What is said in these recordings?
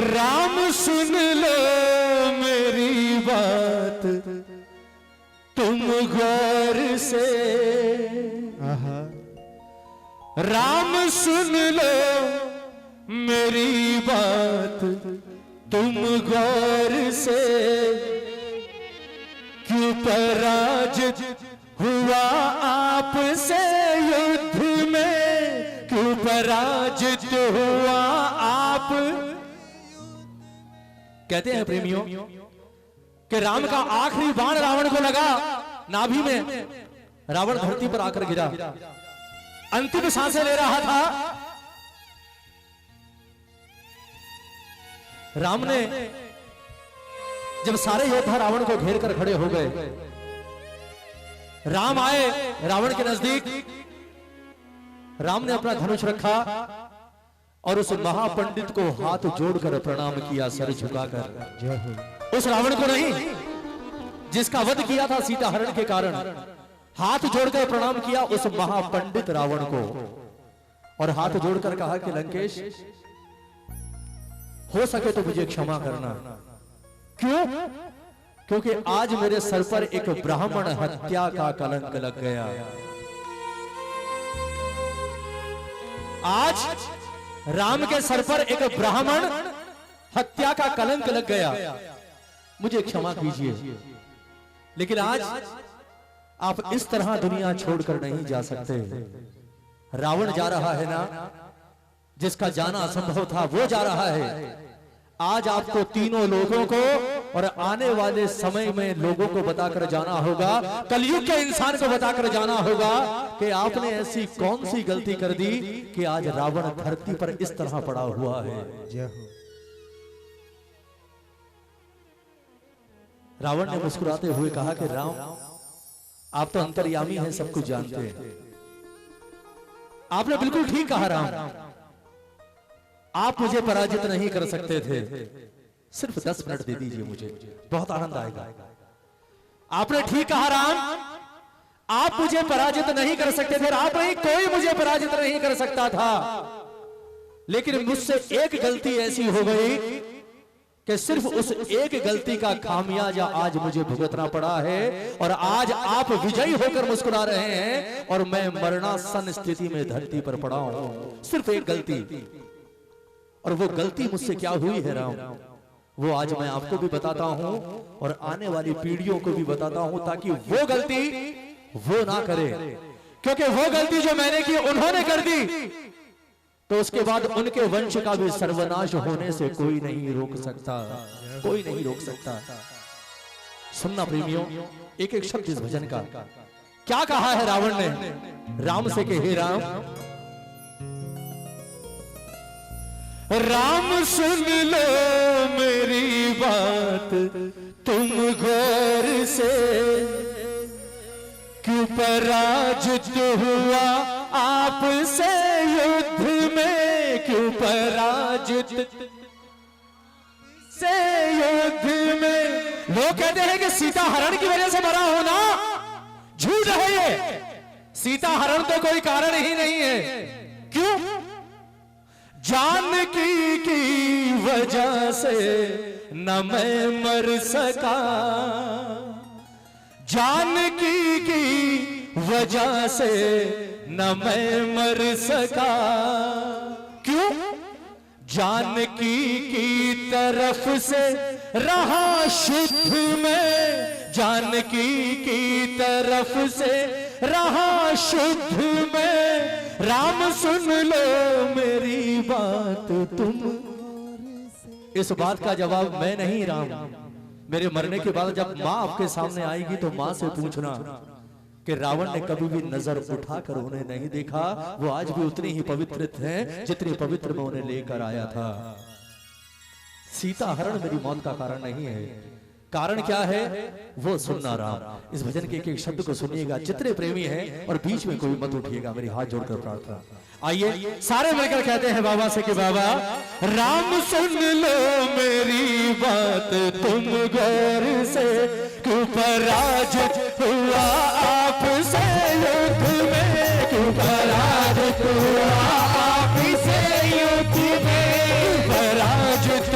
राम सुन लो मेरी बात तुम गौर से। राम सुन लो मेरी बात तुम गौर से। क्यों पराजित हुआ आपसे युद्ध में, क्यों पराजित हुआ आप। कहते हैं प्रेमियों कि राम का आखिरी बाण रावण को लगा नाभि में, रावण धरती पर आकर गिरा, अंतिम सांसें ले रहा था। राम ने जब सारे योद्धा रावण को घेर कर खड़े हो गए, राम आए रावण के नजदीक। राम ने अपना धनुष रखा और उस महापंडित को हाथ जोड़कर प्रणाम किया, सर झुकाकर। उस रावण को नहीं जिसका वध किया था सीता हरण के कारण, हाथ जोड़कर प्रणाम किया उस महापंडित रावण को। और हाथ जोड़कर कहा कि लंकेश, हो सके तो मुझे क्षमा करना। क्यों? क्योंकि आज मेरे सर पर एक ब्राह्मण हत्या का कलंक लग गया। आज राम के सर पर एक ब्राह्मण हत्या का कलंक लग गया, मुझे क्षमा कीजिए। लेकिन आज आप इस तरह दुनिया छोड़कर नहीं जा सकते। रावण जा रहा है ना, जिसका जाना असंभव था वो जा रहा है। आज आपको तीनों लोगों को और आने वाले समय में लोगों को बताकर जाना होगा, कलयुग के इंसान को बताकर जाना होगा कि आपने ऐसी कौन सी गलती कर दी कि आज रावण धरती पर इस तरह पड़ा हुआ है। रावण ने मुस्कुराते हुए कहा कि राम, आप तो अंतर्यामी हैं, सब कुछ जानते हैं। आपने बिल्कुल ठीक कहा राम, आप मुझे पराजित नहीं कर सकते थे। सिर्फ 10 मिनट दे दीजिए मुझे, बहुत आनंद आएगा। आपने ठीक कहा राम, आप मुझे पराजित नहीं कर सकते थे, आप नहीं, कोई मुझे पराजित नहीं कर सकता था। लेकिन मुझसे एक गलती ऐसी हो गई कि सिर्फ उस एक गलती का खामियाजा आज मुझे भुगतना पड़ा है। और आज आप विजयी होकर मुस्कुरा रहे हैं और मैं मरणासन स्थिति में धरती पर पड़ा हूं। सिर्फ एक गलती, और वो गलती मुझसे क्या हुई है राम, वो आज मैं आपको भी बताता हूं और आने वाली पीढ़ियों को भी बताता हूं, ताकि वो गलती वो ना करे। क्योंकि वो गलती जो मैंने की उन्होंने कर दी, तो उसके बाद उनके वंश का भी सर्वनाश होने से कोई नहीं रोक सकता, कोई नहीं रोक सकता। सुनना प्रेमियों, एक एक शब्द इस भजन का। क्या कहा है रावण ने राम से कि हे राम, राम सुन लो मेरी बात तुम गौर से। क्यों पराजित हुआ आपसे युद्ध में, क्यों पराजित से युद्ध में। लोग कहते हैं कि सीता हरण की वजह से मरा होना, झूठ है ये। सीता हरण तो कोई कारण ही नहीं है। क्यों? जानकी की वजह से न मैं मर सका, जानकी की वजह से न मैं मर सका। क्यों? जानकी की तरफ से रहा शुद्ध में, जानकी की तरफ से रहा शुद्ध में। राम सुन लो मेरी बात तुम। इस बात का जवाब मैं नहीं राम, मेरे मरने के बाद जब माँ आपके सामने आएगी तो माँ से पूछना कि रावण ने कभी भी नजर उठाकर उन्हें नहीं देखा, वो आज भी उतनी ही पवित्र हैं जितनी पवित्र मैं उन्हें लेकर आया था। सीता हरण मेरी मौत का कारण नहीं है। कारण क्या है वो सुनना राम। इस भजन के एक एक शब्द को सुनिएगा, जितने प्रेमी हैं, और बीच में कोई मत उठिएगा, मेरी हाथ जोड़कर प्रार्थना। आइए सारे मिलकर कहते हैं बाबा से कि बाबा, राम सुन लो मेरी बात तुम गौर से। क्यों पराजित हुआ आपसे युद्ध में, क्यों पराजित हुआ आपसे युद्ध में, पराजित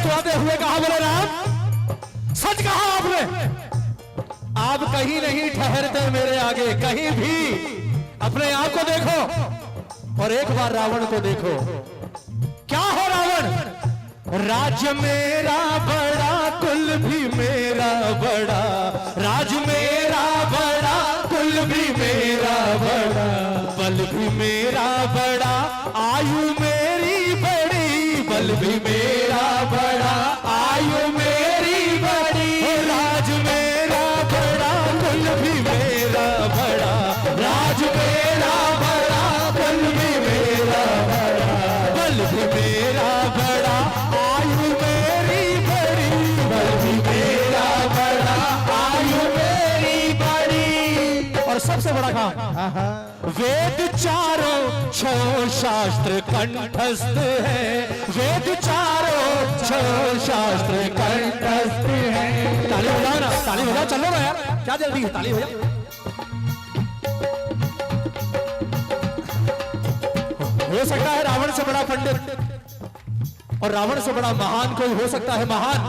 मुस्कुराते हुए कहा, बोले राम सच कहा आपने, आप कहीं नहीं ठहरते मेरे आगे, कहीं भी अपने आप को देखो और एक बार रावण को देखो। क्या हो रावण? राज्य मेरा बड़ा, कुल भी मेरा बड़ा, राज मेरा बड़ा, कुल भी मेरा बड़ा, बल भी मेरा बड़ा, आयु मेरी बड़ी, बल भी मेरा बड़ा, आयु मेरी बड़ी, राज मेरा बड़ा, कुल भी मेरा बड़ा, राज मेरा बड़ा, कुल भी मेरा बड़ा, बल भी मेरा बड़ा, आयु मेरी बड़ी, बल भी मेरा बड़ा, आयु मेरी बड़ी। और सबसे बड़ा काम, वेद चारों छह शास्त्र कंठस्थ है, वेद चारों छह शास्त्र कंठस्थ है। ताली बजाओ ना, ताली बजाओ, चलो ना यार, क्या जल्दी है, ताली बजाओ। हो सकता है रावण से बड़ा पंडित और रावण से बड़ा महान कोई हो सकता है, महान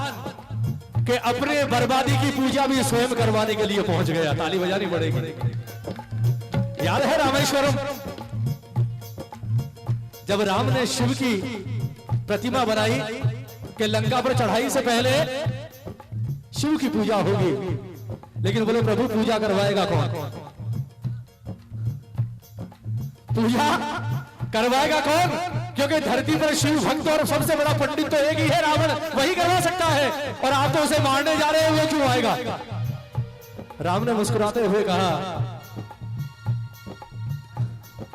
कि अपने बर्बादी की पूजा भी स्वयं करवाने के लिए पहुंच गया। ताली बजानी पड़ेगी। याद है रामेश्वरम, जब राम ने शिव की प्रतिमा बनाई कि लंका पर चढ़ाई से पहले शिव की पूजा होगी, लेकिन बोले प्रभु पूजा करवाएगा कौन? पूजा करवाएगा कौन? क्योंकि धरती पर शिव भक्त और सबसे बड़ा पंडित तो एक ही है, रावण, वही करवा सकता है, और आप तो उसे मारने जा रहे हैं, वो क्यों आएगा? राम ने मुस्कुराते हुए कहा,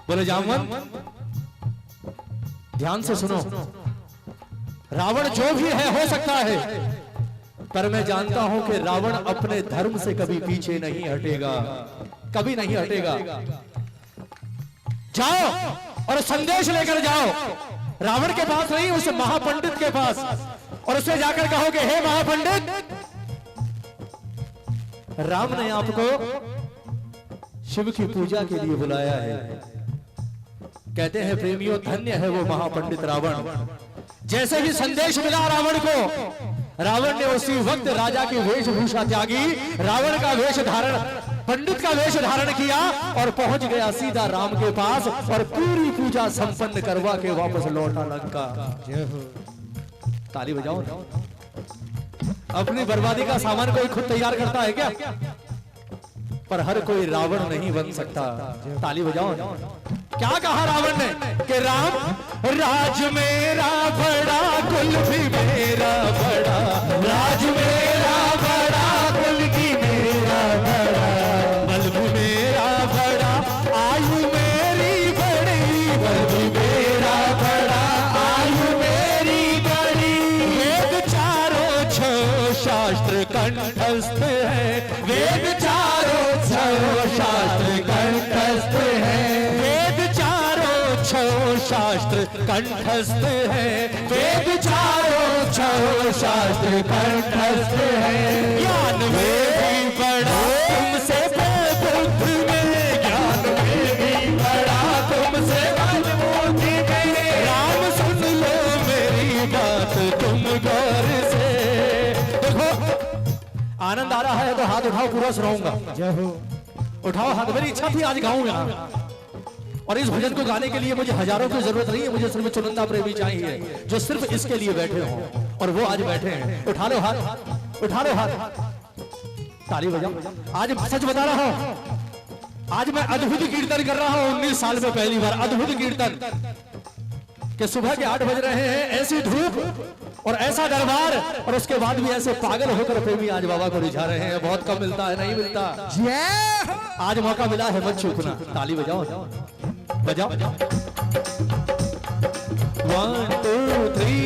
बोले जामवन ध्यान से सुनो, रावण जो भी है हो सकता है, पर मैं जानता हूं कि रावण अपने धर्म से कभी पीछे नहीं हटेगा, कभी नहीं हटेगा। जाओ और संदेश लेकर जाओ रावण के पास नहीं, उस महापंडित के पास, और उससे जाकर कहो कि हे महापंडित, राम ने आपको शिव की पूजा के लिए बुलाया है। कहते हैं प्रेमियों, धन्य है वो महापंडित रावण। जैसे ही संदेश मिला रावण को, रावण ने उसी वक्त राजा की वेशभूषा त्यागी, रावण का वेश धारण, पंडित का वेश धारण किया और पहुंच गया सीधा राम के पास और पूरी पूजा संपन्न करवा के वापस लौटा लंका। ताली बजाओ। अपनी बर्बादी का सामान कोई खुद तैयार करता है क्या? पर हर कोई रावण नहीं बन सकता। ताली बजाओ। क्या कहा रावण ने कि राम, राज मेरा बड़ा, कुल भी मेरा बड़ा, राज मेरा बड़ा, कुल भी मेरा बड़ा, बल भी मेरा बड़ा, आयु मेरी बड़ी, बल भी मेरा बड़ा, आयु मेरी बड़ी। वेद चारों छह शास्त्र कंठस्थ है, वेद चारों छह शास्त्र कंठस्थ है, शास्त्र कंठस्थ है, वेद चारों छह शास्त्र कंठस्थ है। ज्ञान में भी बड़ा तुमसे बुद्धि में, ज्ञान में भी बड़ा तुमसे बुद्धि में। राम सुन लो मेरी बात तुम गौर से। देखो आनंद आ रहा है तो हाथ उठाओ, पूरा सुनाऊंगा। जय हो। उठाओ हाथ। मेरी इच्छा थी आज गाऊं यहाँ, और इस भजन को गाने के लिए मुझे हजारों की जरूरत नहीं है, मुझे सिर्फ चुनिंदा प्रेमी चाहिए जो सिर्फ इसके लिए बैठे हों, और वो आज बैठे हैं। उठा लो हाथ, उठा लो हाथ, ताली बजाओ। आज सच बता रहा हूं, आज मैं अद्भुत कीर्तन कर रहा हूं, 19 साल में पहली बार अद्भुत कीर्तन। कि सुबह के 8 बज रहे हैं, ऐसी धूप और ऐसा दरबार, और उसके बाद भी ऐसे पागल होकर प्रेमी आज बाबा को रिझा रहे हैं। बहुत कम मिलता है, नहीं मिलता। आज मौका मिला है, मत चूकना। ताली बजाओ, बजाओ। 1 2 3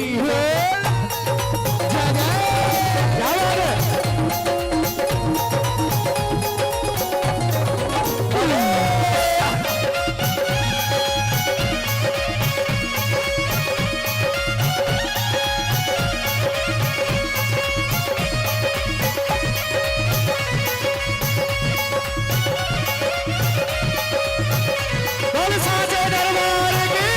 साचे दरबार की